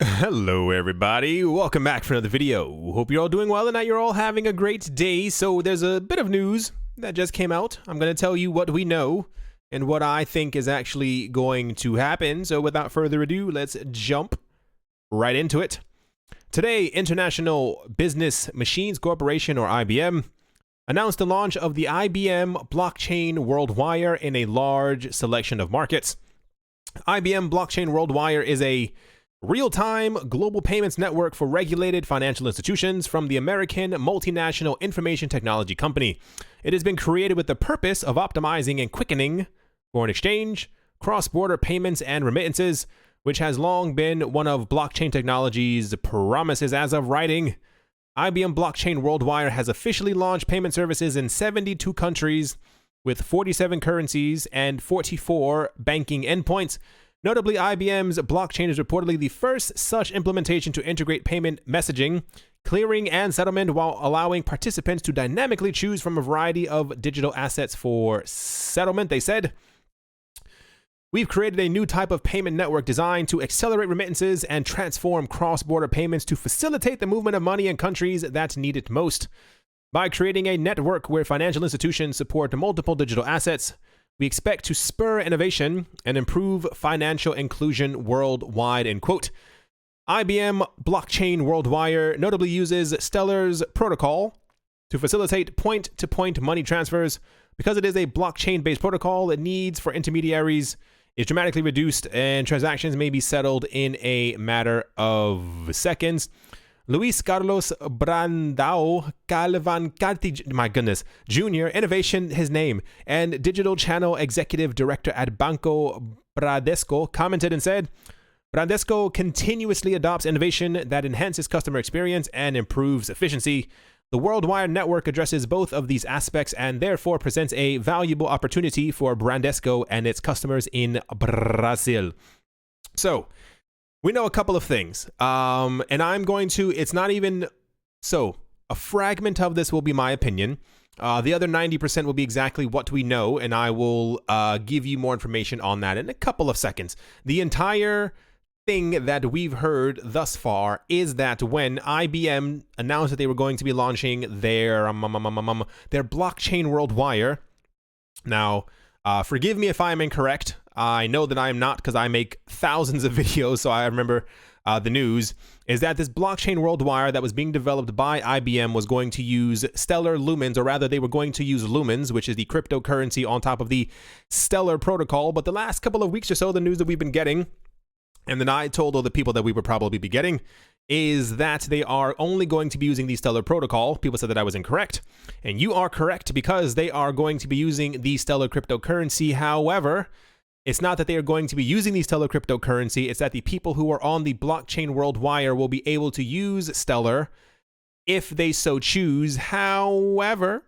Hello everybody, welcome back for another video. Hope you're all doing well and that you're all having a great day. So there's a bit of news that just came out. I'm going to tell you what we know and what I think is actually going to happen. So without further ado, let's jump right into it. Today, International Business Machines Corporation, or IBM, announced the launch of the IBM Blockchain WorldWire in a large selection of markets. IBM Blockchain WorldWire is a real-time global payments network for regulated financial institutions from the American multinational information technology company. It has been created with the purpose of optimizing and quickening foreign exchange, cross-border payments, and remittances, which has long been one of blockchain technology's promises. As of writing, IBM Blockchain WorldWire has officially launched payment services in 72 countries with 47 currencies and 44 banking endpoints. Notably, IBM's blockchain is reportedly the first such implementation to integrate payment messaging, clearing, and settlement while allowing participants to dynamically choose from a variety of digital assets for settlement. They said, "We've created a new type of payment network designed to accelerate remittances and transform cross-border payments to facilitate the movement of money in countries that need it most. By creating a network where financial institutions support multiple digital assets, we expect to spur innovation and improve financial inclusion worldwide," end quote. IBM Blockchain WorldWire notably uses Stellar's protocol to facilitate point-to-point money transfers. Because it is a blockchain-based protocol, the needs for intermediaries is dramatically reduced and transactions may be settled in a matter of seconds. Luis Carlos Brandao Calvancati, my goodness, Jr., Innovation, his name, and Digital Channel Executive Director at Banco Bradesco, commented and said, "Bradesco continuously adopts innovation that enhances customer experience and improves efficiency. The WorldWire network addresses both of these aspects and therefore presents a valuable opportunity for Bradesco and its customers in Brazil." So, we know a couple of things, and I'm going to, it's not even, so a fragment of this will be my opinion. The other 90% will be exactly what we know, and I will give you more information on that in a couple of seconds. The entire thing that we've heard thus far is that when IBM announced that they were going to be launching their blockchain WorldWire, now, forgive me if I'm incorrect. I know that I am not, because I make thousands of videos, so I remember the news, is that this blockchain WorldWire that was being developed by IBM was going to use Stellar Lumens, or rather they were going to use Lumens, which is the cryptocurrency on top of the Stellar protocol. But the last couple of weeks or so, the news that we've been getting, and then I told all the people that we would probably be getting, is that they are only going to be using the Stellar protocol. People said that I was incorrect, and you are correct, because they are going to be using the Stellar cryptocurrency. However, it's not that they are going to be using the Stellar cryptocurrency, it's that the people who are on the blockchain WorldWire will be able to use Stellar if they so choose. However,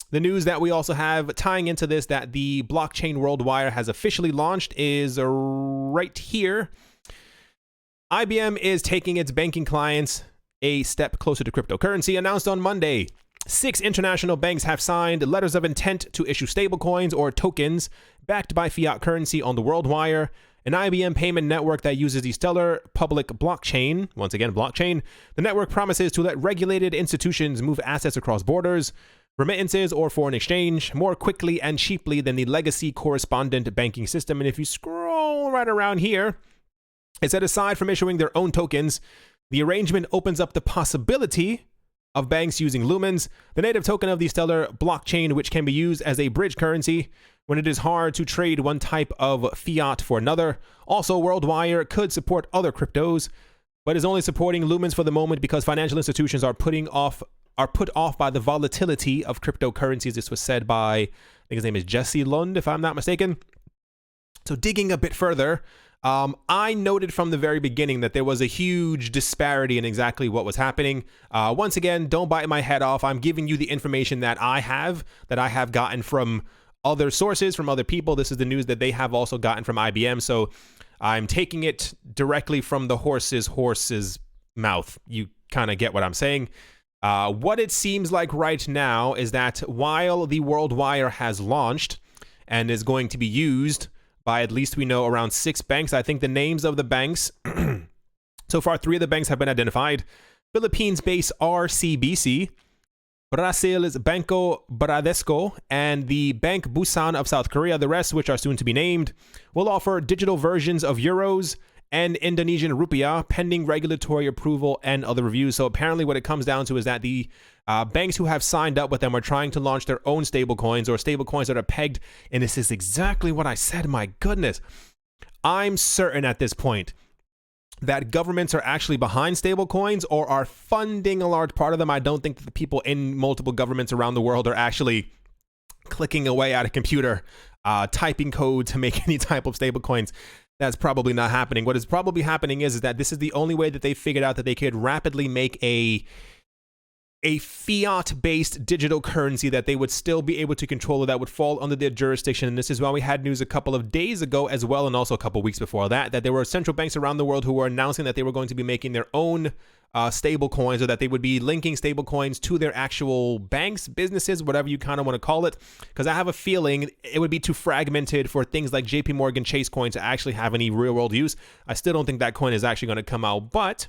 the news that we also have tying into this, that the blockchain WorldWire has officially launched, is right here. IBM is taking its banking clients a step closer to cryptocurrency. Announced on Monday, 6 international banks have signed letters of intent to issue stablecoins or tokens backed by fiat currency on the WorldWire, an IBM payment network that uses the Stellar public blockchain. Once again, blockchain. The network promises to let regulated institutions move assets across borders, remittances, or foreign exchange more quickly and cheaply than the legacy correspondent banking system. And if you scroll right around here, it said aside from issuing their own tokens, the arrangement opens up the possibility of banks using Lumens, the native token of the Stellar blockchain, which can be used as a bridge currency when it is hard to trade one type of fiat for another. Also, WorldWire could support other cryptos, but is only supporting Lumens for the moment because financial institutions are put off by the volatility of cryptocurrencies. This was said by, I think his name is Jesse Lund, if I'm not mistaken. So digging a bit further, I noted from the very beginning that there was a huge disparity in exactly what was happening. Once again, don't bite my head off. I'm giving you the information that I have gotten from other sources, from other people. This is the news that they have also gotten from IBM. So I'm taking it directly from the horse's mouth. You kind of get what I'm saying. What it seems like right now is that while the WorldWire has launched and is going to be used by, at least we know, around 6 banks. I think the names of the banks, so So far, 3 of the banks have been identified. Philippines-based RCBC, Brazil's Banco Bradesco, and the Bank Busan of South Korea, the rest, which are soon to be named, will offer digital versions of euros and Indonesian rupiah, pending regulatory approval and other reviews. So apparently what it comes down to is that the banks who have signed up with them are trying to launch their own stablecoins, or stablecoins that are pegged. And this is exactly what I said. My goodness. I'm certain at this point that governments are actually behind stablecoins or are funding a large part of them. I don't think that the people in multiple governments around the world are actually clicking away at a computer, typing code to make any type of stablecoins. That's probably not happening. What is probably happening is that this is the only way that they figured out that they could rapidly make a fiat-based digital currency that they would still be able to control, that would fall under their jurisdiction. And this is why we had news a couple of days ago as well, and also a couple of weeks before that, that there were central banks around the world who were announcing that they were going to be making their own stable coins, or that they would be linking stable coins to their actual banks, businesses, whatever you kind of want to call it. Because I have a feeling it would be too fragmented for things like JP Morgan Chase coin to actually have any real world use. I still don't think that coin is actually going to come out, but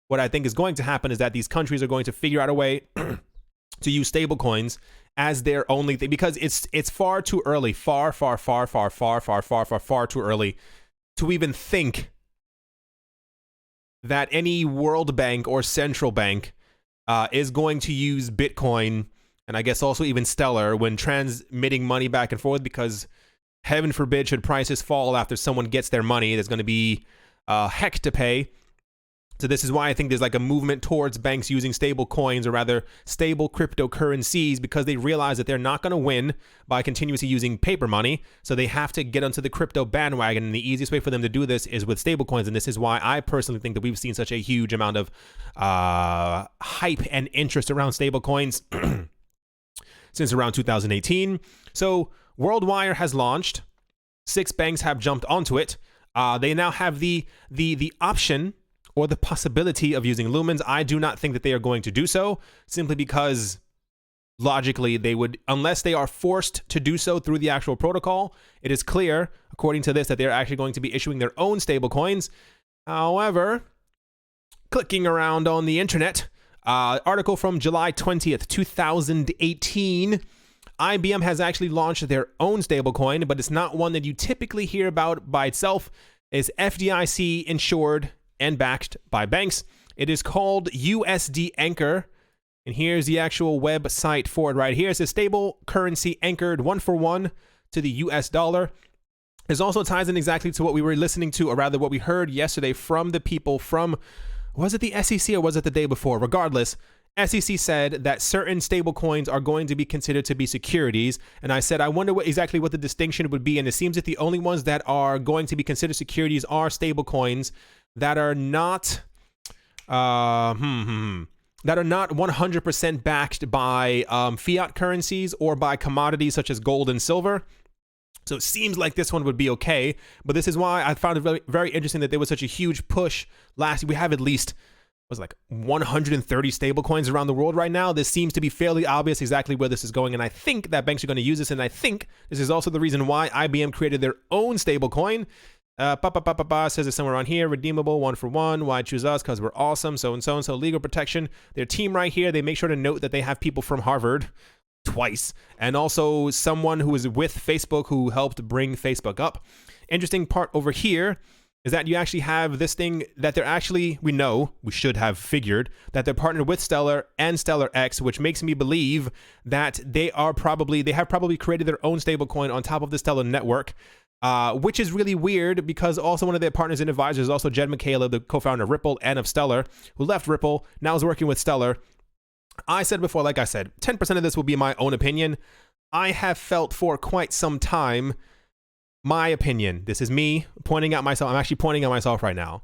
what I think is going to happen is that these countries are going to figure out a way to use stable coins as their only thing, because it's far too early, far too early to even think that any world bank or central bank is going to use Bitcoin, and I guess also even Stellar, when transmitting money back and forth, because heaven forbid should prices fall after someone gets their money, there's going to be heck to pay. So this is why I think there's like a movement towards banks using stable coins, or rather stable cryptocurrencies, because they realize that they're not going to win by continuously using paper money. So they have to get onto the crypto bandwagon. And the easiest way for them to do this is with stable coins. And this is why I personally think that we've seen such a huge amount of hype and interest around stable coins since around 2018. So WorldWire has launched. 6 banks have jumped onto it. They now have the option or the possibility of using Lumens. I do not think that they are going to do so, simply because logically they would, unless they are forced to do so through the actual protocol. It is clear, according to this, that they're actually going to be issuing their own stable coins. However, clicking around on the internet, article from July 20th, 2018, IBM has actually launched their own stablecoin, but it's not one that you typically hear about by itself. It's FDIC insured and backed by banks. It is called USD Anchor, and here's the actual website for it right here. It says stable currency anchored 1-for-1 to the US dollar. This also ties in exactly to what we were listening to, or rather what we heard yesterday from the people from, was it the SEC or was it the day before? Regardless, SEC said that certain stable coins are going to be considered to be securities. And I said, I wonder exactly what the distinction would be. And it seems that the only ones that are going to be considered securities are stable coins that are not that are not 100% backed by fiat currencies or by commodities such as gold and silver. So it seems like this one would be okay, but this is why I found it very, very interesting that there was such a huge push last. We have at least, was like 130 stable coins around the world right now. This seems to be fairly obvious exactly where this is going, and I think that banks are going to use this, and I think this is also the reason why IBM created their own stable coin. Says it's somewhere on here, redeemable 1-for-1. Why choose us? Because we're awesome. So and so and so. Legal protection. Their team right here, they make sure to note that they have people from Harvard twice, and also someone who is with Facebook who helped bring Facebook up. Interesting part over here is that you actually have this thing that they're actually, we should have figured that they're partnered with Stellar and Stellar X, which makes me believe that they have probably created their own stablecoin on top of the Stellar network. Which is really weird, because also one of their partners and advisors is also Jed McCaleb, the co-founder of Ripple and of Stellar, who left Ripple, now is working with Stellar. I said before, like I said, 10% of this will be my own opinion. I have felt for quite some time, my opinion, this is me pointing at myself, I'm actually pointing at myself right now,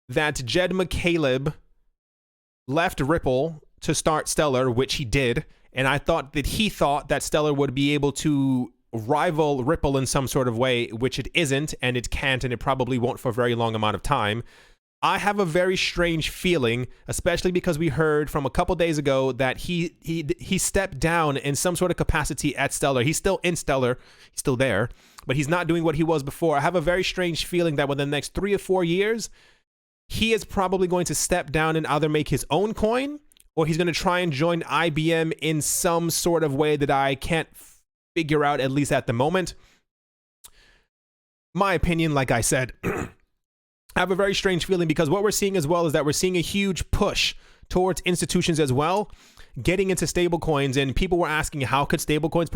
that Jed McCaleb left Ripple to start Stellar, which he did, and I thought that he thought that Stellar would be able to rival Ripple in some sort of way, which it isn't, and it can't, and it probably won't for a very long amount of time. I have a very strange feeling, especially because we heard from a couple days ago that he stepped down in some sort of capacity at Stellar. He's still in Stellar, he's still there, but he's not doing what he was before. I have a very strange feeling that within the next 3 or 4 years, he is probably going to step down and either make his own coin, or he's going to try and join IBM in some sort of way that I can't figure out, at least at the moment. My opinion, like I said, I have a very strange feeling, because what we're seeing as well is that we're seeing a huge push towards institutions as well getting into stable coins, and people were asking how could stable coins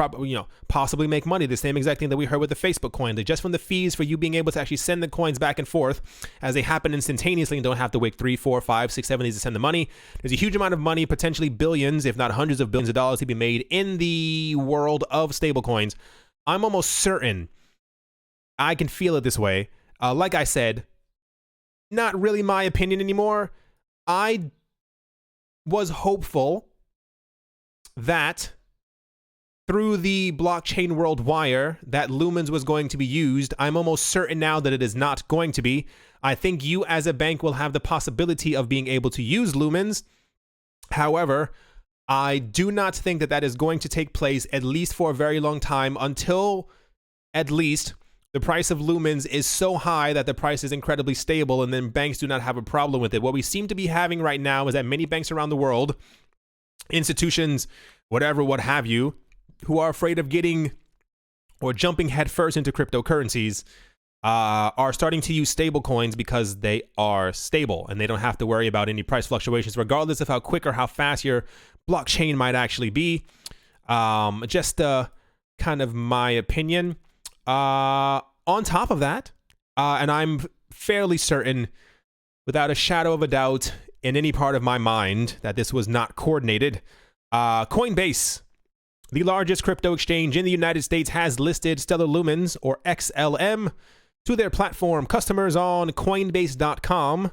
possibly make money. The same exact thing that we heard with the Facebook coin, that just from the fees for you being able to actually send the coins back and forth as they happen instantaneously and don't have to wait 3, 4, 5, 6, 7 days to send the money. There's a huge amount of money, potentially billions, if not hundreds of billions of dollars to be made in the world of stable coins. I'm almost certain, I can feel it this way. Like I said, not really my opinion anymore. I was hopeful that through the blockchain world wire that Lumens was going to be used. I'm almost certain now that it is not going to be. I think you as a bank will have the possibility of being able to use Lumens. However, I do not think that that is going to take place, at least for a very long time, until at least the price of Lumens is so high that the price is incredibly stable, and then banks do not have a problem with it. What we seem to be having right now is that many banks around the world, institutions, whatever, what have you, who are afraid of getting or jumping headfirst into cryptocurrencies, are starting to use stable coins because they are stable and they don't have to worry about any price fluctuations, regardless of how quick or how fast your blockchain might actually be. Just kind of my opinion. On top of that, and I'm fairly certain, without a shadow of a doubt in any part of my mind, that this was not coordinated, Coinbase, the largest crypto exchange in the United States, has listed Stellar Lumens, or XLM, to their platform customers on Coinbase.com,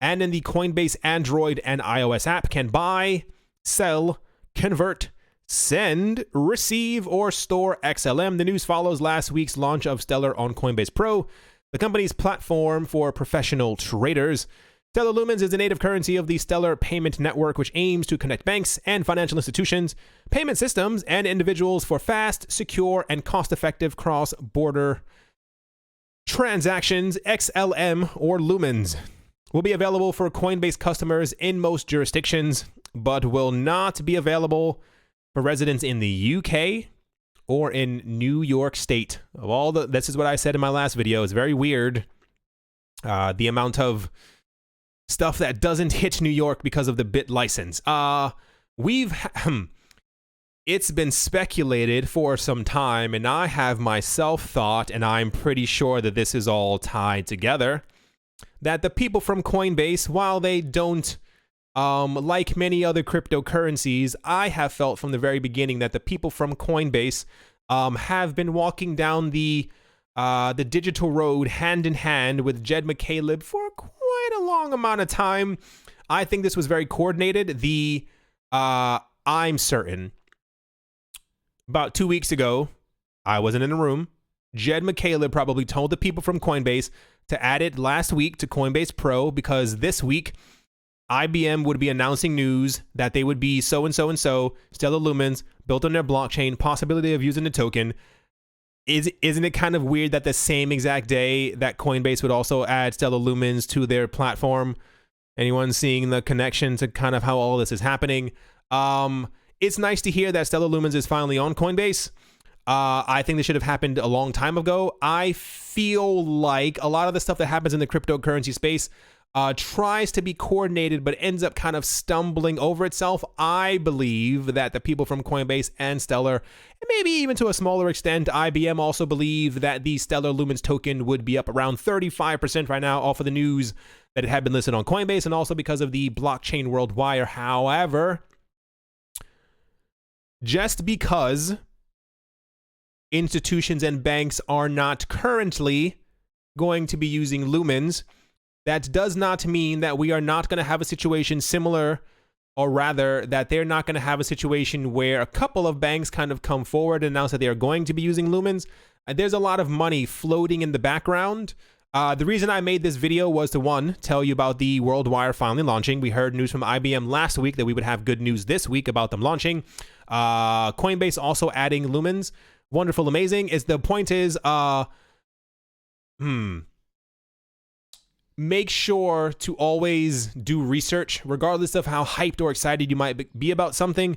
and in the Coinbase Android and iOS app can buy, sell, convert, send, receive, or store XLM. The news follows last week's launch of Stellar on Coinbase Pro, the company's platform for professional traders. Stellar Lumens is the native currency of the Stellar Payment Network, which aims to connect banks and financial institutions, payment systems, and individuals for fast, secure, and cost-effective cross-border transactions. XLM, or Lumens, will be available for Coinbase customers in most jurisdictions, but will not be available for residents in the UK or in New York State. This is what I said in my last video. It's very weird, the amount of stuff that doesn't hit New York because of the bit license. It's been speculated for some time, and I have myself thought, and I'm pretty sure that this is all tied together, that the people from Coinbase, while they don't like many other cryptocurrencies, I have felt from the very beginning that the people from Coinbase have been walking down the digital road hand in hand with Jed McCaleb for quite a long amount of time. I think this was very coordinated. I'm certain about 2 weeks ago, I wasn't in the room, Jed McCaleb probably told the people from Coinbase to add it last week to Coinbase Pro, because this week IBM would be announcing news that they would be so and so and so, Stellar Lumens, built on their blockchain, possibility of using the token. Isn't it kind of weird that the same exact day that Coinbase would also add Stellar Lumens to their platform? Anyone seeing the connection to kind of how all of this is happening? It's nice to hear that Stellar Lumens is finally on Coinbase. I think this should have happened a long time ago. I feel like a lot of the stuff that happens in the cryptocurrency space tries to be coordinated but ends up kind of stumbling over itself. I believe that the people from Coinbase and Stellar, and maybe even to a smaller extent IBM, also believe that the Stellar Lumens token would be up around 35% right now off of the news that it had been listed on Coinbase, and also because of the blockchain world wire. However, just because institutions and banks are not currently going to be using Lumens, that does not mean that we are not going to have a situation similar, or rather that they're not going to have a situation where a couple of banks kind of come forward and announce that they are going to be using Lumens. There's a lot of money floating in the background. The reason I made this video was to, one, tell you about the World Wire finally launching. We heard news from IBM last week that we would have good news this week about them launching. Coinbase also adding Lumens. Wonderful, amazing. The point is, make sure to always do research, regardless of how hyped or excited you might be about something.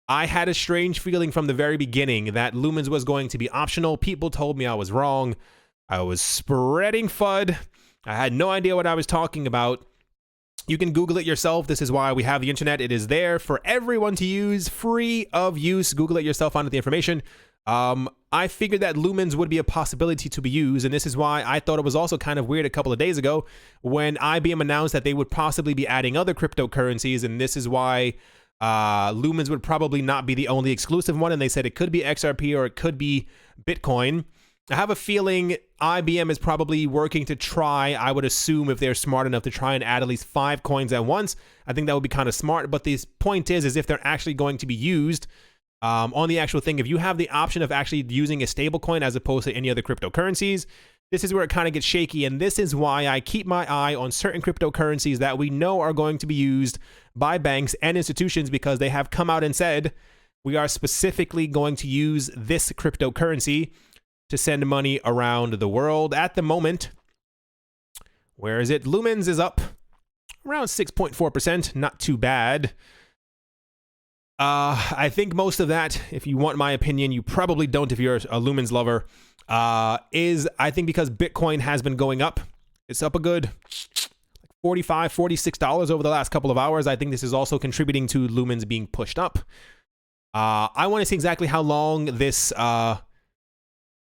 I had a strange feeling from the very beginning that Lumens was going to be optional. People told me I was wrong. I was spreading FUD. I had no idea what I was talking about. You can Google it yourself. This is why we have the internet. It is there for everyone to use, free of use. Google it yourself, find out the information. I figured that Lumens would be a possibility to be used, and this is why I thought it was also kind of weird a couple of days ago when IBM announced that they would possibly be adding other cryptocurrencies, and this is why Lumens would probably not be the only exclusive one, and they said it could be XRP or it could be Bitcoin. I have a feeling IBM is probably working to try, I would assume if they're smart enough to try and add at least 5 coins at once. I think that would be kind of smart, but the point is if they're actually going to be used on the actual thing, if you have the option of actually using a stable coin as opposed to any other cryptocurrencies, this is where it kind of gets shaky, and this is why I keep my eye on certain cryptocurrencies that we know are going to be used by banks and institutions because they have come out and said, we are specifically going to use this cryptocurrency to send money around the world. At the moment, where is it? Lumens is up around 6.4%, not too bad. I think most of that, if you want my opinion, you probably don't if you're a Lumens lover, is I think because Bitcoin has been going up. It's up a good $45, $46 over the last couple of hours. I think this is also contributing to Lumens being pushed up. I want to see exactly how long this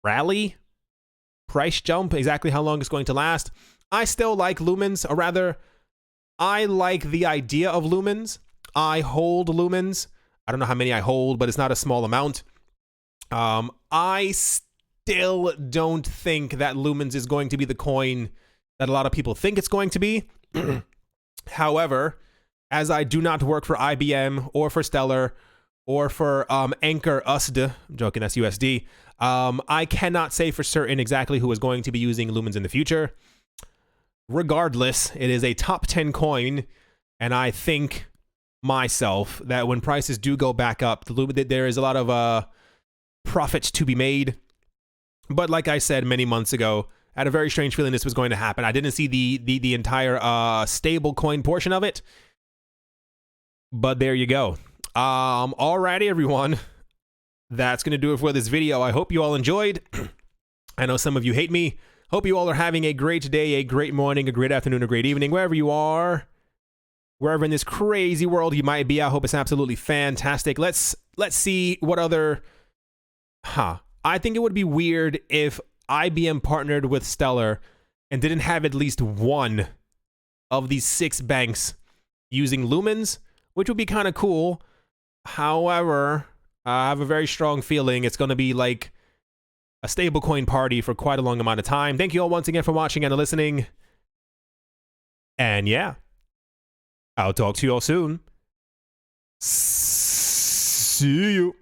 rally, price jump, exactly how long it's going to last. I still like Lumens, or rather, I like the idea of Lumens. I hold Lumens. I don't know how many I hold, but it's not a small amount. I still don't think that Lumens is going to be the coin that a lot of people think it's going to be. However, as I do not work for IBM or for Stellar or for Anchor USD, I'm joking, that's USD, I cannot say for certain exactly who is going to be using Lumens in the future. Regardless, it is a top 10 coin, and I think myself that when prices do go back up, there is a lot of profits to be made. But like I said many months ago, I had a very strange feeling this was going to happen. I didn't see the entire stable coin portion of it, but there you go. Alrighty, everyone. That's going to do it for this video. I hope you all enjoyed. I know some of you hate me. Hope you all are having a great day, a great morning, a great afternoon, a great evening, wherever you are. Wherever in this crazy world you might be, I hope it's absolutely fantastic. Let's see what other... I think it would be weird if IBM partnered with Stellar and didn't have at least one of these 6 banks using Lumens, which would be kind of cool. However, I have a very strong feeling it's going to be like a stablecoin party for quite a long amount of time. Thank you all once again for watching and listening. And yeah, I'll talk to you all soon. See you.